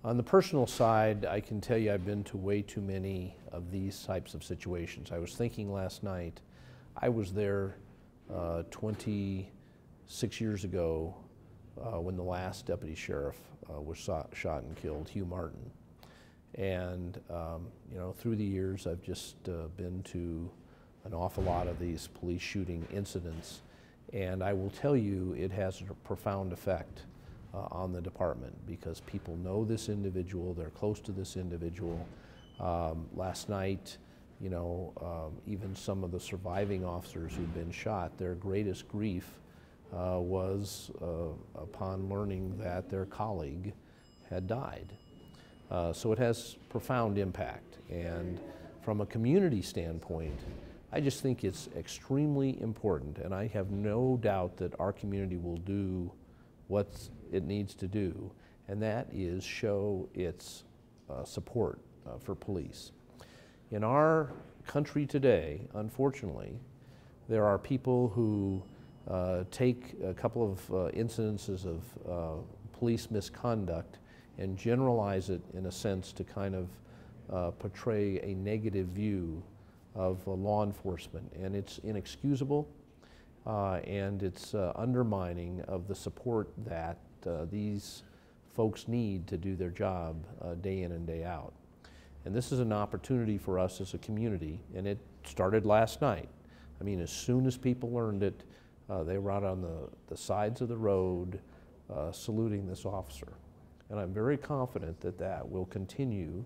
On the personal side, I can tell you I've been to way too many of these types of situations. I was thinking last night, I was there 26 years ago when the last deputy sheriff was shot and killed, Hugh Martin. And you know, through the years, I've just been to an awful lot of these police shooting incidents, and I will tell you it has a profound effect on the department because people know this individual, they're close to this individual. Last night, you know, even some of the surviving officers who'd been shot, their greatest grief was upon learning that their colleague had died. So it has profound impact, and from a community standpoint, I just think it's extremely important, and I have no doubt that our community will do what it needs to do, and that is show its support for police. In our country today, unfortunately, there are people who take a couple of incidences of police misconduct and generalize it in a sense to kind of portray a negative view of law enforcement, and it's inexcusable. And it's undermining of the support that these folks need to do their job day in and day out. And this is an opportunity for us as a community, and it started last night. I mean, as soon as people learned it, they were out on the sides of the road saluting this officer. And I'm very confident that that will continue,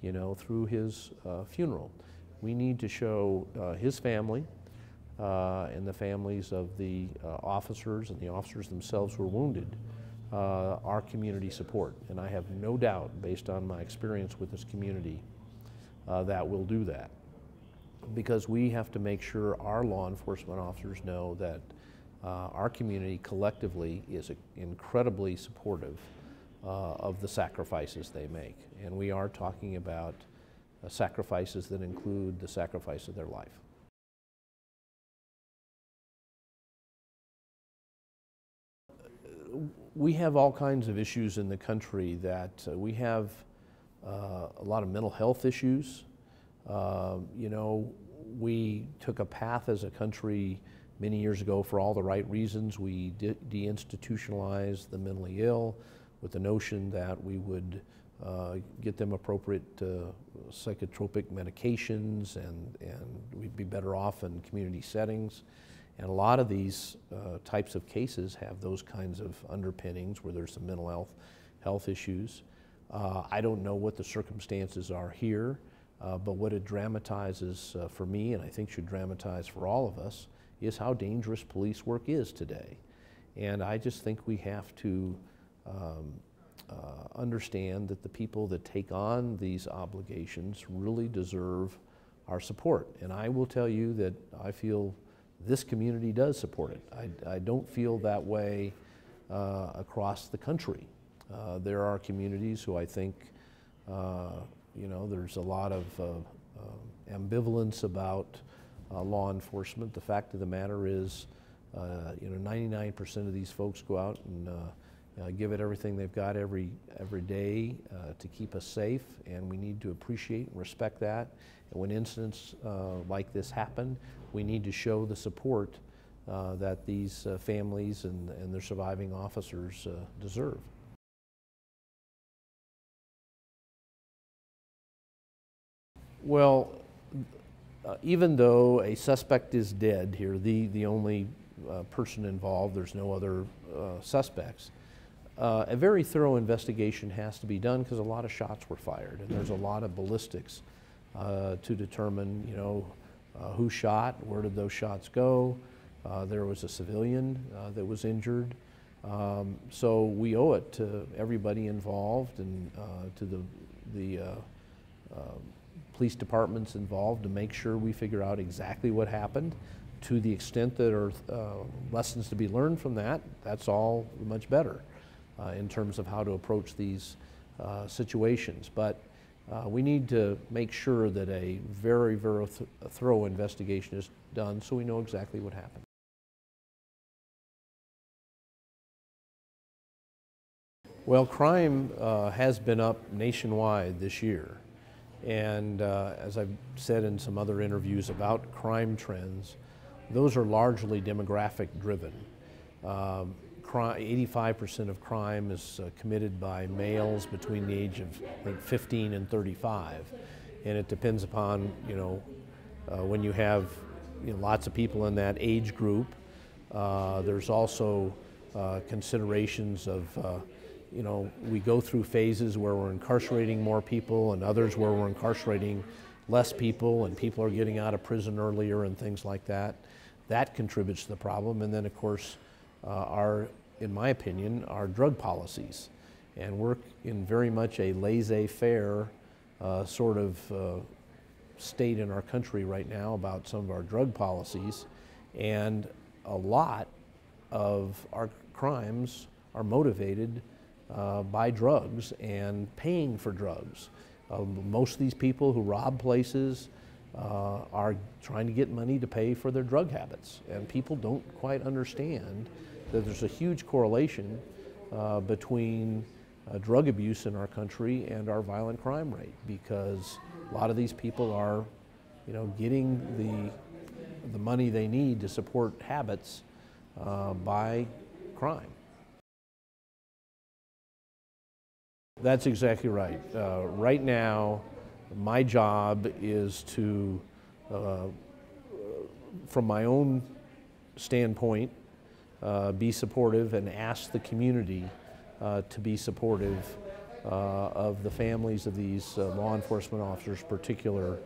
you know, through his funeral. We need to show his family, and the families of the officers and the officers themselves who were wounded, our community support. And I have no doubt, based on my experience with this community, that we'll do that. Because we have to make sure our law enforcement officers know that our community collectively is incredibly supportive of the sacrifices they make. And we are talking about sacrifices that include the sacrifice of their life. We have all kinds of issues in the country that we have a lot of mental health issues. You know, we took a path as a country many years ago for all the right reasons. We deinstitutionalized the mentally ill with the notion that we would get them appropriate psychotropic medications and we'd be better off in community settings. And a lot of these types of cases have those kinds of underpinnings where there's some mental health issues. I don't know what the circumstances are here, but what it dramatizes for me, and I think should dramatize for all of us, is how dangerous police work is today. And I just think we have to understand that the people that take on these obligations really deserve our support. And I will tell you that I feel this community does support it. I don't feel that way across the country. There are communities who I think, you know, there's a lot of ambivalence about law enforcement. The fact of the matter is, you know, 99% of these folks go out and give it everything they've got every day to keep us safe, and we need to appreciate and respect that. And when incidents like this happen, we need to show the support that these families and their surviving officers deserve. Well, even though a suspect is dead here, the only person involved, there's no other suspects, a very thorough investigation has to be done because a lot of shots were fired and there's a lot of ballistics to determine, you know, who shot, where did those shots go. There was a civilian that was injured. So we owe it to everybody involved and to the police departments involved to make sure we figure out exactly what happened. To the extent that there are lessons to be learned from that, that's all much better in terms of how to approach these situations. But we need to make sure that a very, very thorough investigation is done so we know exactly what happened. Well, crime has been up nationwide this year. And as I've said in some other interviews about crime trends, those are largely demographic driven. 85% of crime is committed by males between the age of, I think, 15 and 35. And it depends upon, when you have lots of people in that age group. There's also considerations of, we go through phases where we're incarcerating more people and others where we're incarcerating less people, and people are getting out of prison earlier and things like that. That contributes to the problem. And then, of course, in my opinion, our drug policies. And we're in very much a laissez-faire sort of state in our country right now about some of our drug policies. And a lot of our crimes are motivated by drugs and paying for drugs. Most of these people who rob places are trying to get money to pay for their drug habits. And people don't quite understand that there's a huge correlation between drug abuse in our country and our violent crime rate, because a lot of these people are, getting the money they need to support habits by crime. That's exactly right. Right now, my job is to, from my own standpoint, be supportive and ask the community to be supportive of the families of these law enforcement officers, particularly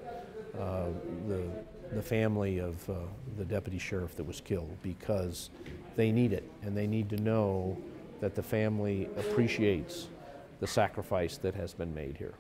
the family of the deputy sheriff that was killed, because they need it, and they need to know that the family appreciates the sacrifice that has been made here.